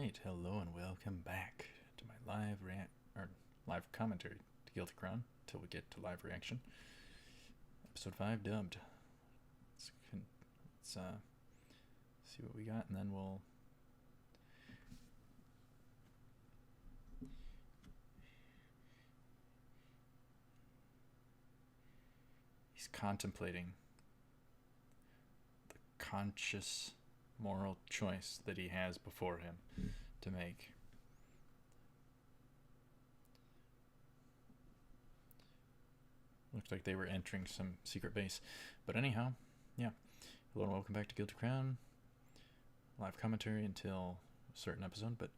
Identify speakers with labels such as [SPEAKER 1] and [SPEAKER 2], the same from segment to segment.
[SPEAKER 1] Alright, hello and welcome back to my live commentary to Guilty Crown till we get to live reaction. Episode 5 dubbed. Let's see what we got and then we'll he's contemplating the conscious moral choice that he has before him to make. Looks like they were entering some secret base. But anyhow, yeah. Hello and welcome back to Guilty Crown. Live commentary until a certain episode, but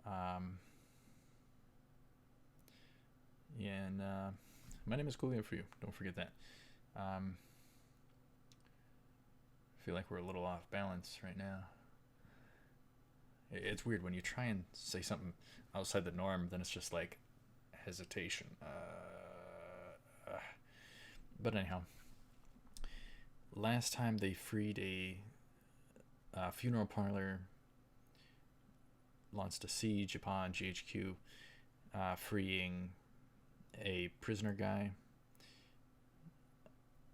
[SPEAKER 1] my name is Coolio for you. Don't forget that. I feel like we're a little off balance right now. It's weird when you try and say something outside the norm, then it's just like hesitation. But anyhow, last time they freed a funeral parlor, launched a siege upon GHQ, freeing a prisoner guy.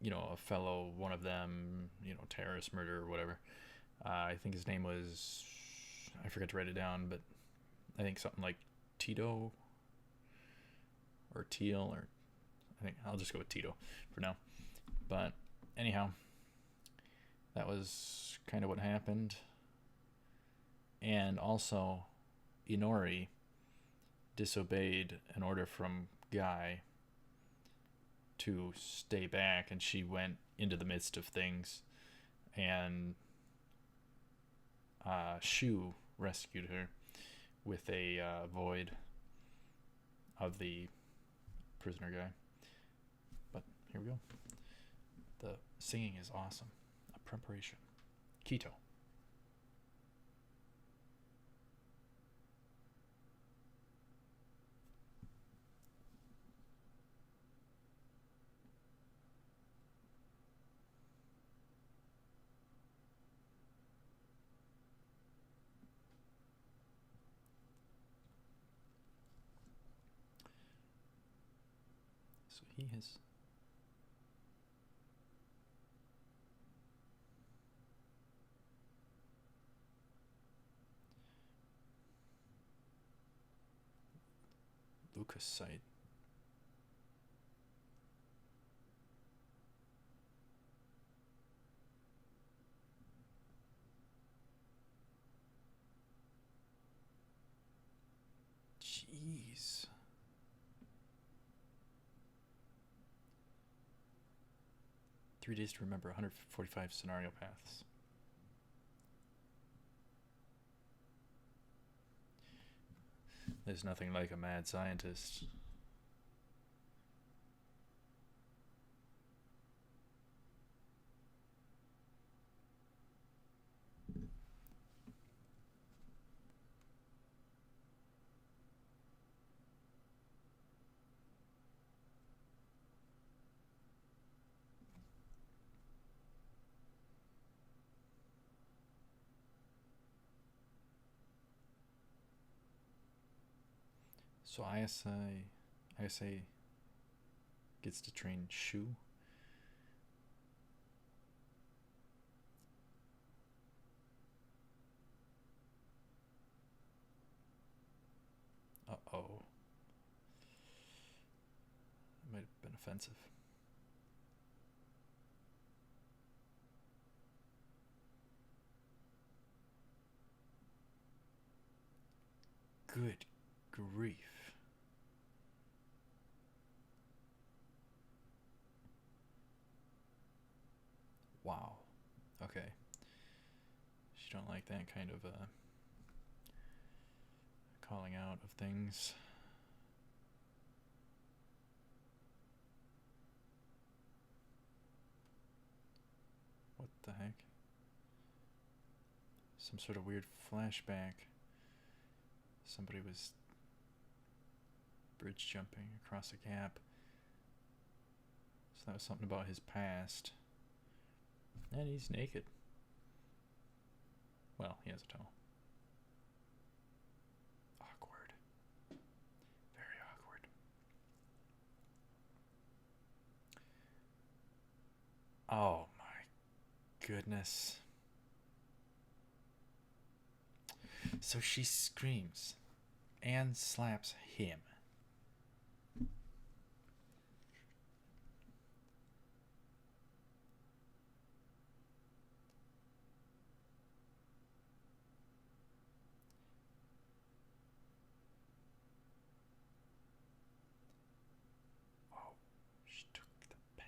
[SPEAKER 1] You know, a fellow, one of them, terrorist, murder, or whatever. I think his name was, I forgot to write it down, but I think something like Tito or Teal, or I think I'll just go with Tito for now. But anyhow, that was kind of what happened. And also, Inori disobeyed an order from Guy to stay back, and she went into the midst of things, and Shu rescued her with a void of the prisoner guy. But here we go. The singing is awesome. A preparation. Keto. So he has leukocyte. Jeez. Three days to remember 145 scenario paths. There's nothing like a mad scientist. So ISA gets to train Shu. Uh-oh. It might have been offensive. Good grief. Wow. Okay. She don't like that kind of calling out of things. What the heck? Some sort of weird flashback. Somebody was bridge jumping across a gap. So that was something about his past. And he's naked. Well, he has a towel. Oh my goodness. So she screams and slaps him. Oh, she took the pen.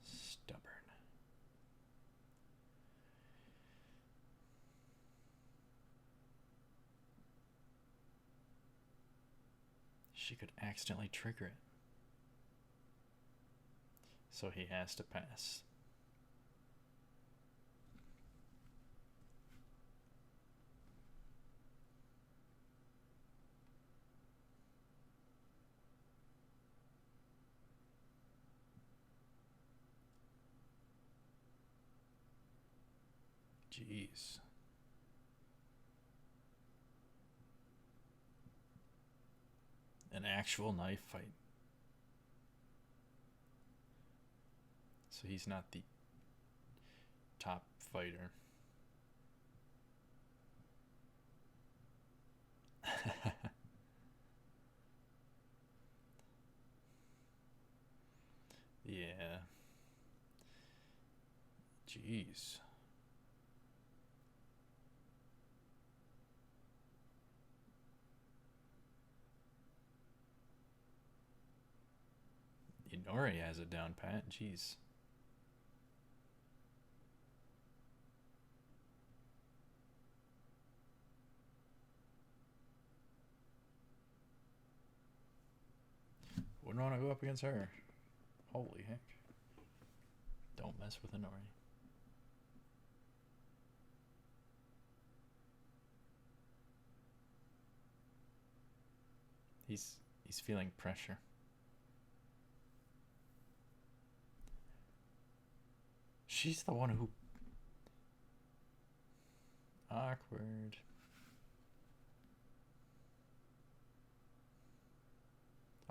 [SPEAKER 1] Stubborn. She could accidentally trigger it. So he has to pass. Jeez. An actual knife fight. So he's not the top fighter. Yeah. Jeez. Inori has it down pat. Jeez. Wouldn't want to go up against her. Holy heck. Don't mess with Inori. He's feeling pressure. She's the one who... Awkward.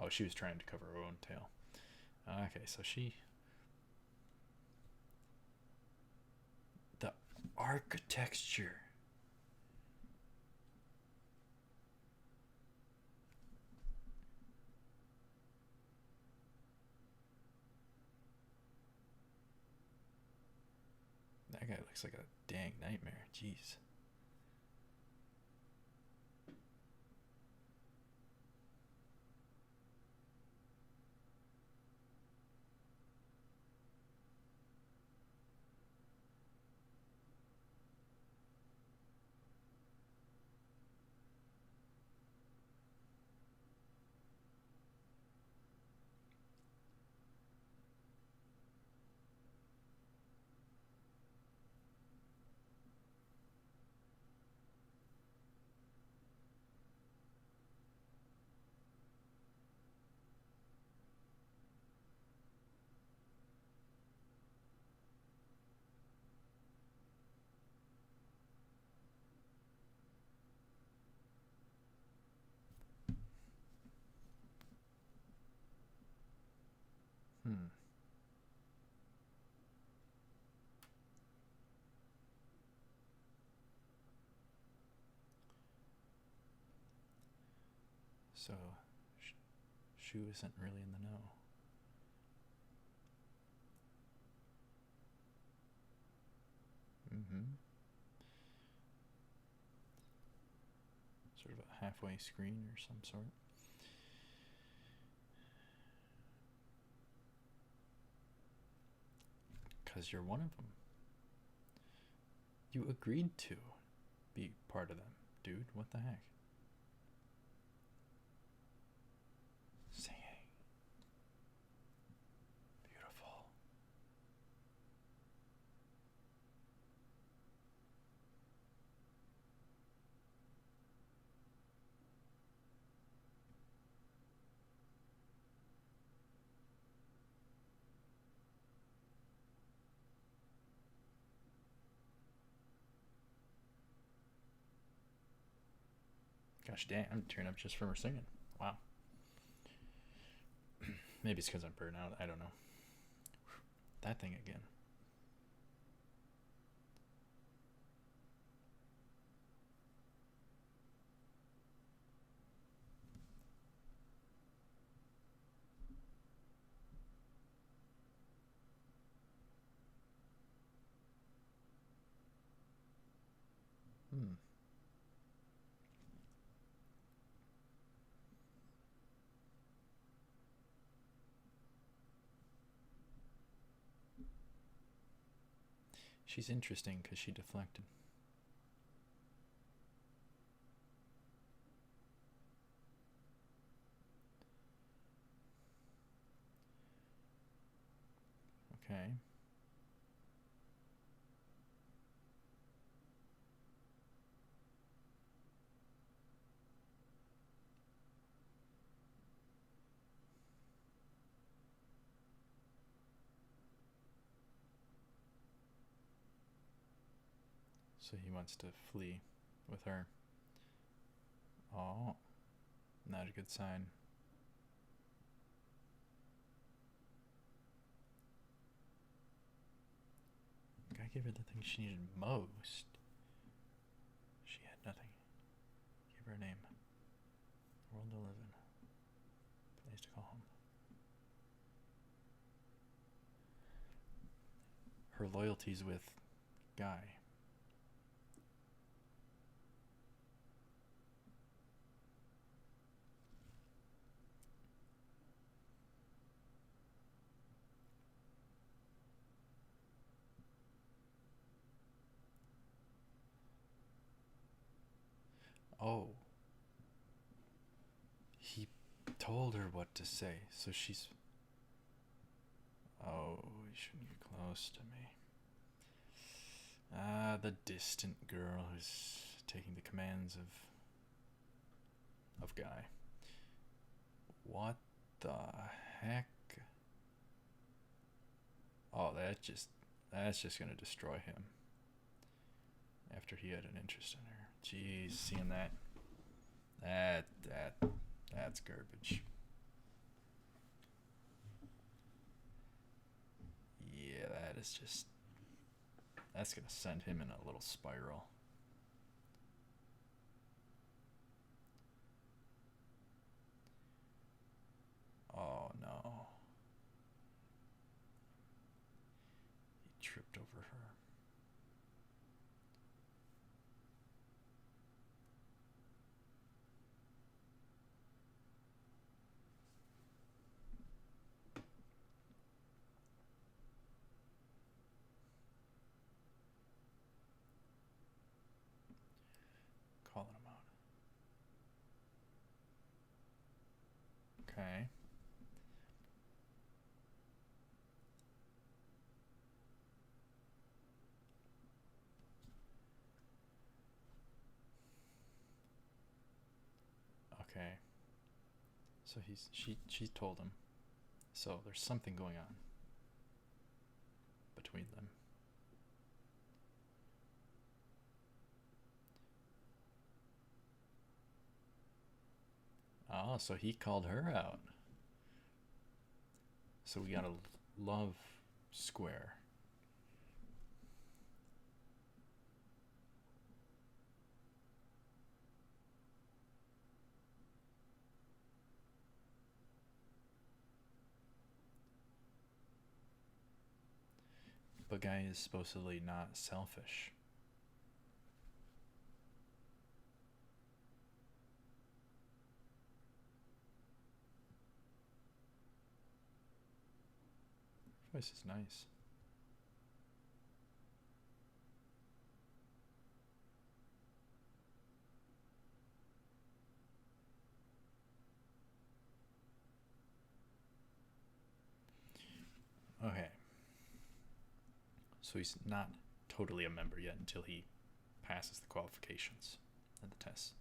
[SPEAKER 1] Oh, she was trying to cover her own tail. Okay, so she... The architecture. That guy looks like a dang nightmare. Jeez. Hmm. So, Shu isn't really in the know. Mm-hmm. Sort of a halfway screen or some sort. Because you're one of them. You agreed to be part of them, dude. What the heck? Singing. Beautiful. Gosh dang, I'm tearing up just from her singing. Wow. Maybe it's because I'm burnt out. I don't know. That thing again. Hmm. She's interesting because she deflected. Okay. So he wants to flee with her. Oh, not a good sign. Gotta give her the thing she needed most. She had nothing. Give her a name. World to live in. Place to call home. Her loyalty's with Guy. Oh. He told her what to say, so she's... Oh, you shouldn't get close to me. Ah, the distant girl who's taking the commands of Guy. What the heck? Oh, that's just gonna destroy him. After he had an interest in her. Jeez, seeing that. That's garbage. Yeah, that is just... That's gonna send him in a little spiral. Oh no. He tripped over her. Calling him out. Okay. Okay. So she told him. So there's something going on between them. Oh, so he called her out. So we got a love square. But Guy is supposedly not selfish. Voice is nice. Okay. So he's not totally a member yet until he passes the qualifications and the tests.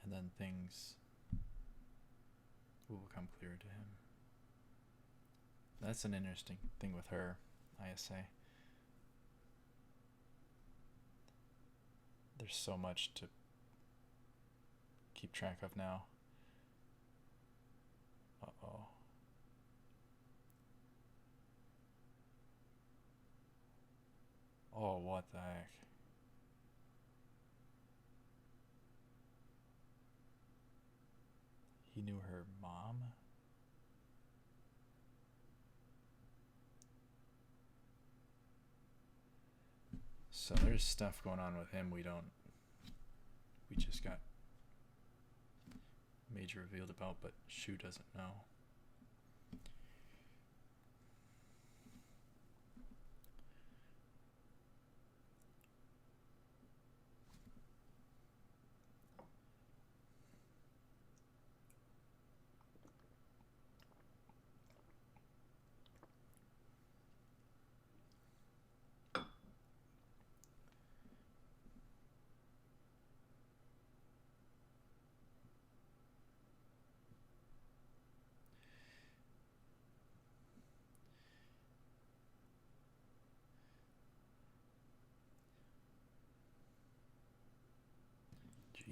[SPEAKER 1] And then things will become clear to him. That's an interesting thing with her. ISA. There's so much to keep track of now. Uh-oh. Oh, what the heck? He knew her mom? So there's stuff going on with him we just got major revealed about, but Shu doesn't know.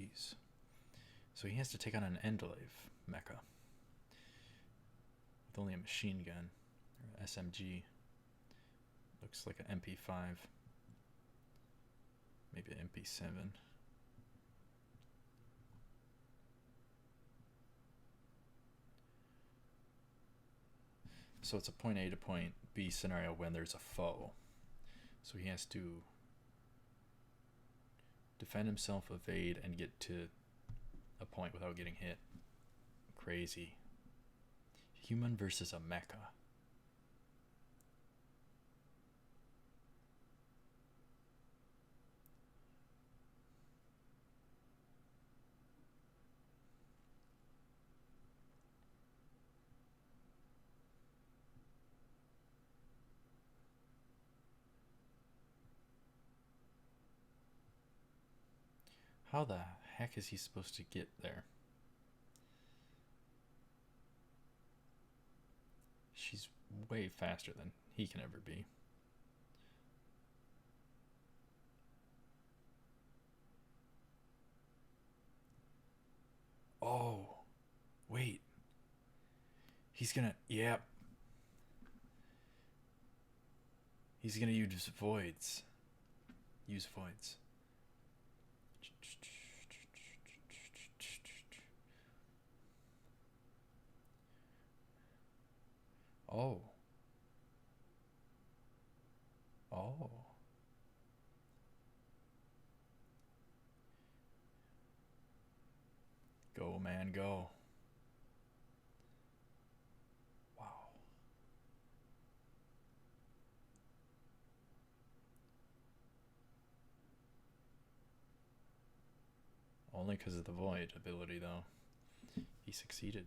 [SPEAKER 1] Jeez. So he has to take on an Endlave mecha with only a machine gun or SMG. Looks like an MP5, maybe an MP7. So it's a point A to point B scenario when there's a foe. So he has to defend himself, evade, and get to a point without getting hit. Crazy. Human versus a mecha. How the heck is he supposed to get there? She's way faster than he can ever be. Oh, wait. He's gonna, yep. He's gonna use voids. Use voids. Oh. Oh. Go, man, go. Wow. Only because of the void ability, though. He succeeded.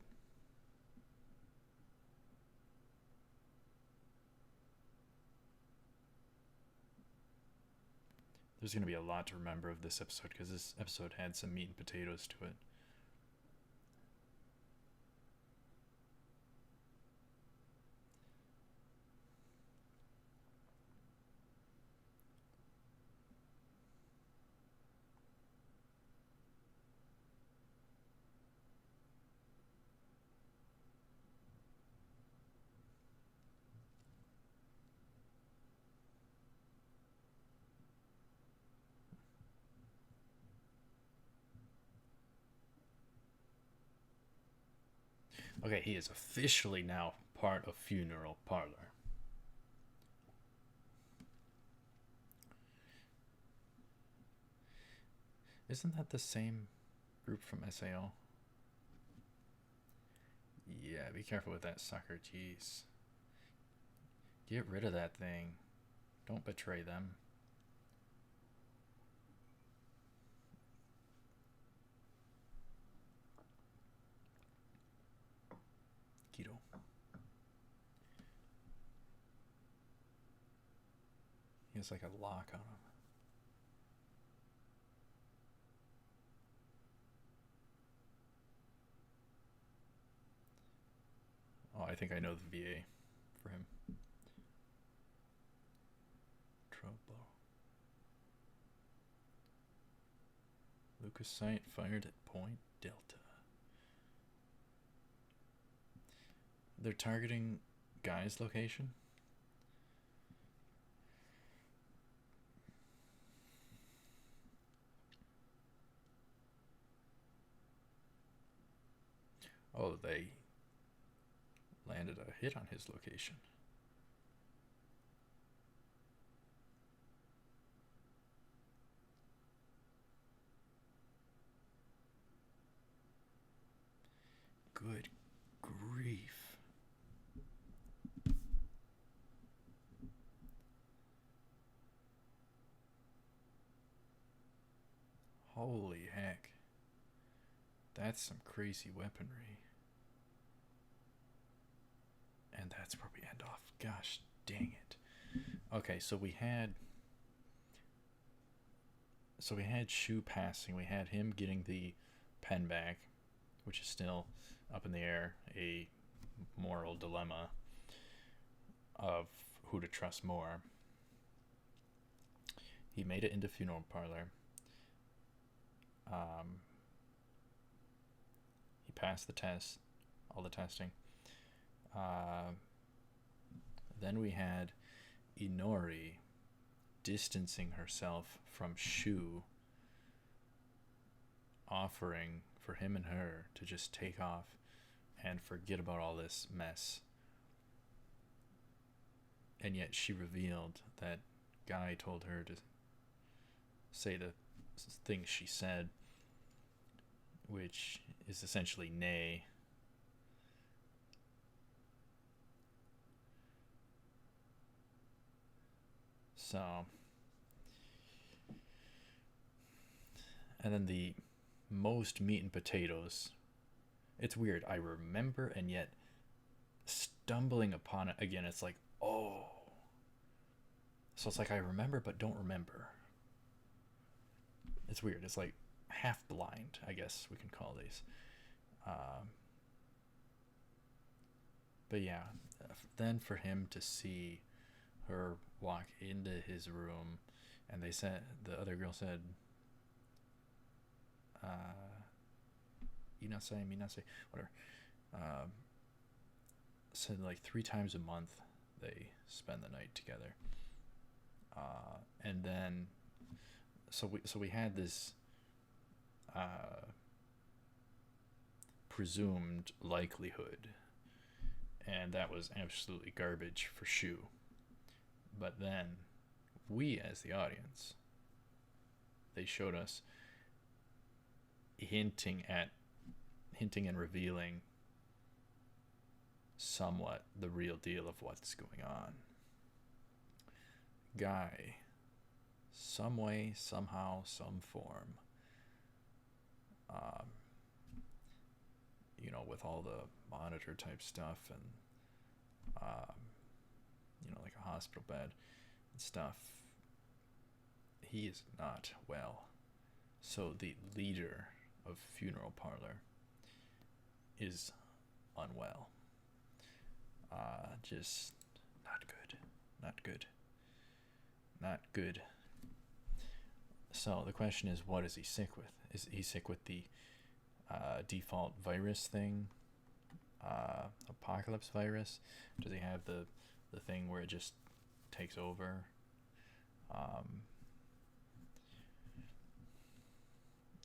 [SPEAKER 1] There's going to be a lot to remember of this episode because this episode had some meat and potatoes to it. Okay, he is officially now part of Funeral Parlor. Isn't that the same group from SAO? Yeah, be careful with that sucker. Jeez. Get rid of that thing. Don't betray them. Keto. He has like a lock on him. Oh, I think I know the VA for him. Bazooka sight fired at Point Delta. They're targeting Guy's location? Oh, they landed a hit on his location. Good grief. Holy heck. That's some crazy weaponry. And that's where we end off. Gosh dang it. Okay, so we had Shu passing. We had him getting the pen back, which is still up in the air, a moral dilemma of who to trust more. He made it into funeral parlor. He passed the test, all the testing. Then we had Inori distancing herself from Shu, offering for him and her to just take off and forget about all this mess. And yet she revealed that Guy told her to say the things she said, which is essentially nay. So, and then the most meat and potatoes. It's weird. I remember, and yet stumbling upon it again, it's like, oh. So it's like I remember but don't remember. It's weird. It's like half blind, I guess we can call these. But yeah, then for him to see her walk into his room, and they said, the other girl said, minase, whatever. Said like 3 times a month they spend the night together. And then, so we had this presumed likelihood, and that was absolutely garbage for Shu. But then, we as the audience, they showed us hinting and revealing somewhat the real deal of what's going on. Guy, some way, somehow, some form, with all the monitor type stuff and, like a hospital bed and stuff, he is not well. So the leader of funeral parlor is unwell. Just not good. Not good. So the question is, what is he sick with? Is he sick with the default virus thing? Apocalypse virus? Does he have the thing where it just takes over?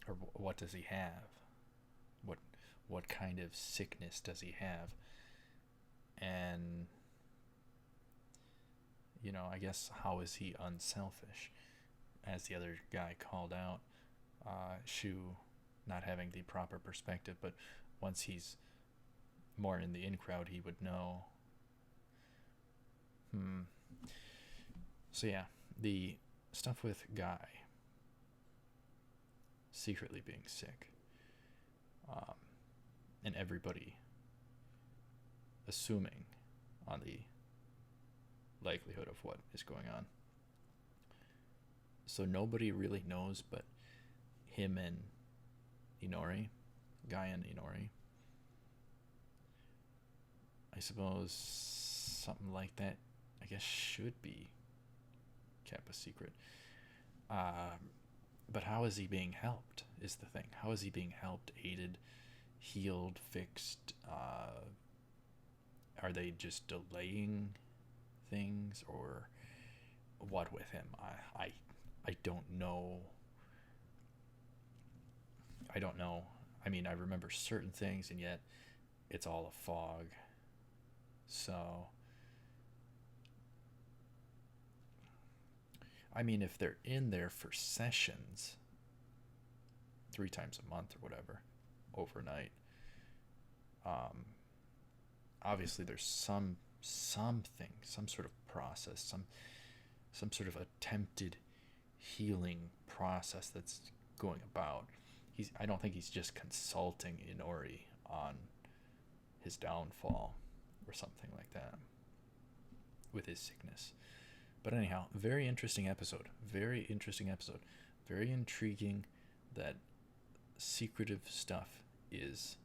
[SPEAKER 1] Or what does he have? What kind of sickness does he have? And I guess, how is he unselfish? As the other guy called out, Shu not having the proper perspective, but once he's more in the in crowd, he would know. So yeah, the stuff with Guy secretly being sick, and everybody assuming on the likelihood of what is going on. So nobody really knows but him and Inori, Guy and Inori. I suppose something like that, I guess, should be kept a secret. But how is he being helped is the thing. How is he being helped, aided, healed, fixed? Are they just delaying things, or what with him? I don't know. I don't know. I mean, I remember certain things, and yet it's all a fog. So, I mean, if they're in there for sessions 3 times a month or whatever, overnight, obviously there's something, some sort of process, some sort of attempted healing process that's going about. I don't think he's just consulting Inori on his downfall or something like that with his sickness. But anyhow, very interesting episode. Very interesting episode. Very intriguing that secretive stuff is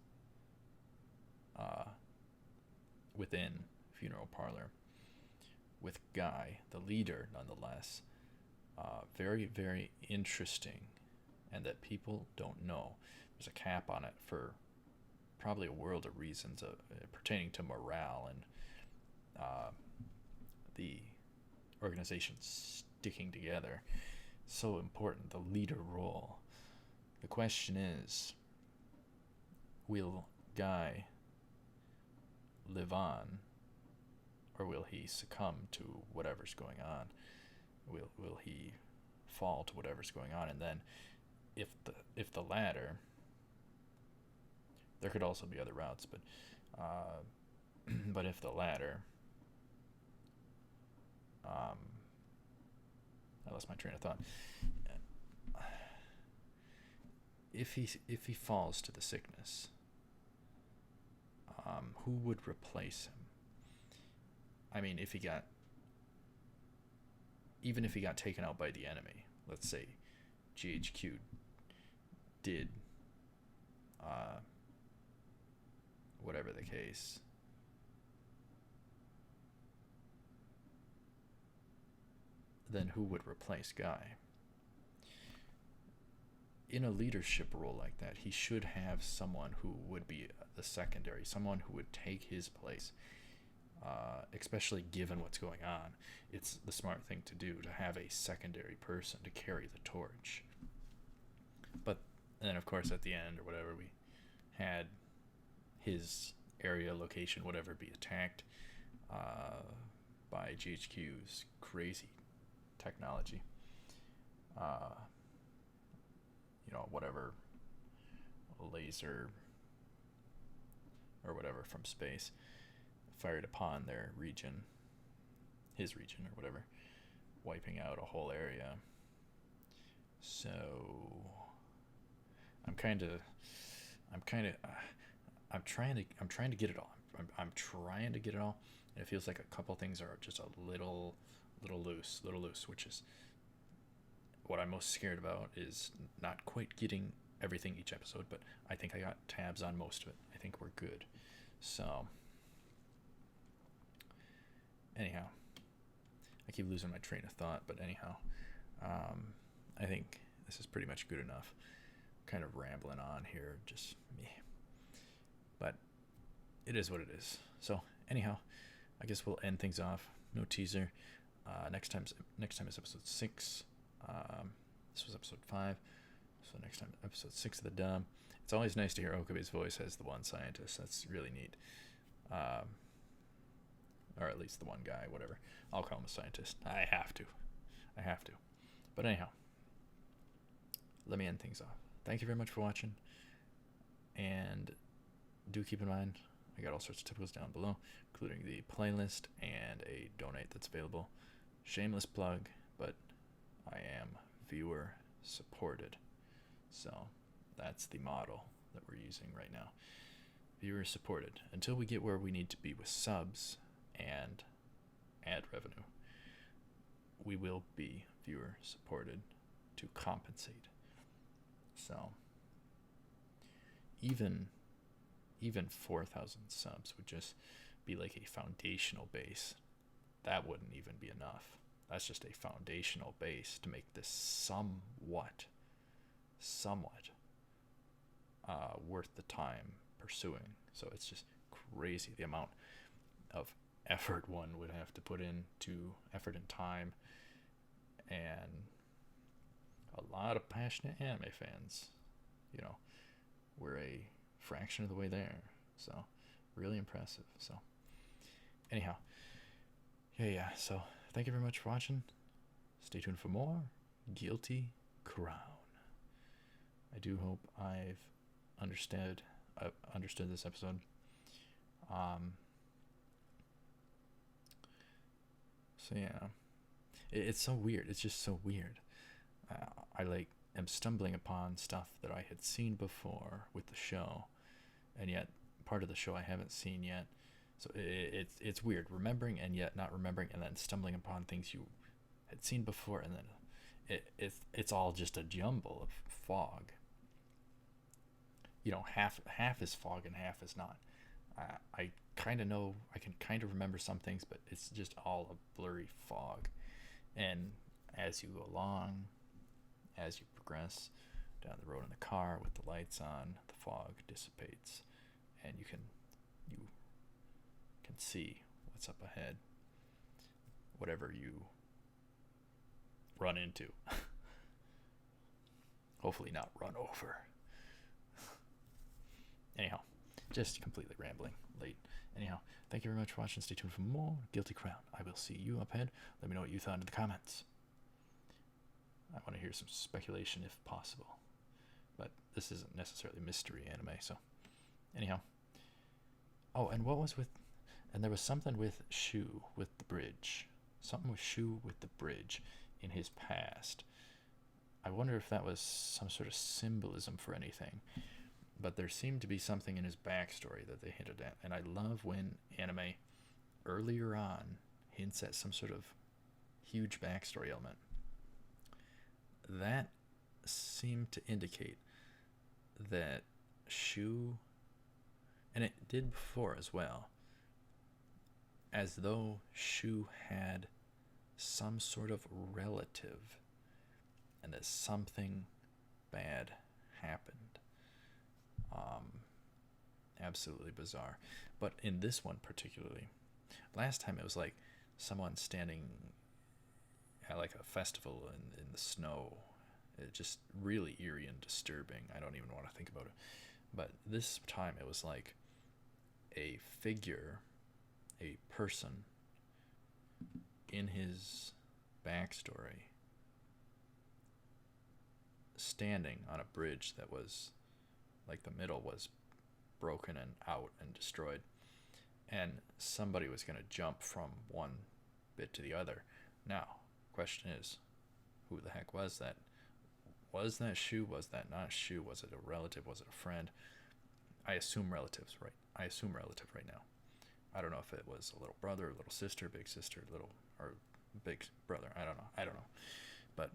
[SPEAKER 1] within Funeral Parlor with Guy, the leader, nonetheless. Very, very interesting, and that people don't know. There's a cap on it for probably a world of reasons pertaining to morale and the organization sticking together. So important, the leader role. The question is, will Guy live on, or will he succumb to whatever's going on? Will he fall to whatever's going on? And then if the latter, there could also be other routes, but but if the latter, I lost my train of thought. If he falls to the sickness, who would replace him? I mean, even if he got taken out by the enemy, let's say GHQ did, whatever the case, then who would replace Guy? In a leadership role like that, he should have someone who would be the secondary, someone who would take his place, especially given what's going on. It's the smart thing to do, to have a secondary person to carry the torch. But then, of course, at the end or whatever, we had his area, location, whatever, be attacked by GHQ's crazy technology. Whatever laser or whatever from space fired upon their region, his region or whatever, wiping out a whole area. So I'm trying to get it all. I'm trying to get it all, and it feels like a couple things are just a little loose, which is what I'm most scared about, is not quite getting everything each episode, but I think I got tabs on most of it. I think we're good. So, anyhow, I keep losing my train of thought, but anyhow, I think this is pretty much good enough. Kind of rambling on here, just me. But it is what it is. So, anyhow, I guess we'll end things off. No teaser. Next time is episode 6. This was episode 5, so next time, episode 6 of the dub. It's always nice to hear Okabe's voice as the one scientist. That's really neat. Or at least the one guy, whatever. I'll call him a scientist. I have to. But anyhow, let me end things off. Thank you very much for watching, and do keep in mind, I got all sorts of typicals down below, including the playlist and a donate that's available. Shameless plug, but I am viewer supported. So that's the model that we're using right now. Viewer supported. Until we get where we need to be with subs and ad revenue, we will be viewer supported to compensate. So even 4,000 subs would just be like a foundational base. That wouldn't even be enough. That's just a foundational base to make this somewhat somewhat worth the time pursuing. So it's just crazy the amount of effort one would have to put into effort and time, and a lot of passionate anime fans. We're a fraction of the way there. So really impressive. So anyhow, yeah. So thank you very much for watching. Stay tuned for more Guilty Crown. I do hope I've understood this episode. So yeah, it's so weird. It's just so weird. I am stumbling upon stuff that I had seen before with the show, and yet part of the show I haven't seen yet. So it's weird, remembering and yet not remembering, and then stumbling upon things you had seen before, and then it's all just a jumble of fog. Half is fog and half is not. I kind of know, I can kind of remember some things, but it's just all a blurry fog. And as you go along, as you progress down the road in the car with the lights on, the fog dissipates, and you can see what's up ahead, whatever you run into. Hopefully not run over. Anyhow, just completely rambling late. Anyhow, thank you very much for watching. Stay tuned for more Guilty Crown. I will see you up ahead. Let me know what you thought in the comments. I want to hear some speculation if possible. But this isn't necessarily mystery anime, so anyhow. Oh, and there was something with Shu with the bridge. Something with Shu with the bridge in his past. I wonder if that was some sort of symbolism for anything. But there seemed to be something in his backstory that they hinted at. And I love when anime earlier on hints at some sort of huge backstory element. That seemed to indicate that Shu, and it did before as well, as though Shu had some sort of relative and that something bad happened. Absolutely bizarre. But in this one particularly, last time it was like someone standing at like a festival in the snow. It just really eerie and disturbing. I don't even want to think about it. But this time it was like a figure, a person in his backstory standing on a bridge that was like the middle was broken and out and destroyed, and somebody was going to jump from one bit to the other. Now, question is, who the heck was that? Was that Shu? Was that not Shu? Was it a relative? Was it a friend? I assume relatives, right? I assume relative right now. I don't know if it was a little brother, little sister, big sister, little or big brother. I don't know. But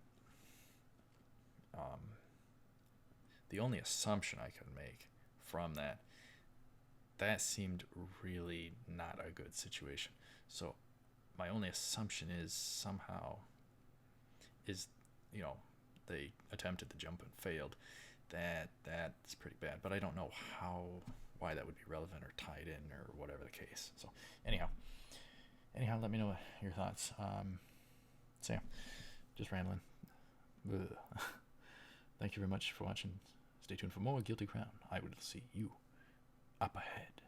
[SPEAKER 1] the only assumption I could make from that seemed really not a good situation. So my only assumption is somehow they attempted the jump and failed. That's pretty bad, but I don't know why that would be relevant or tied in or whatever the case. So anyhow, let me know your thoughts. So yeah, just rambling. Ugh. Thank you very much for watching. Stay tuned for more Guilty Crown. I will see you up ahead.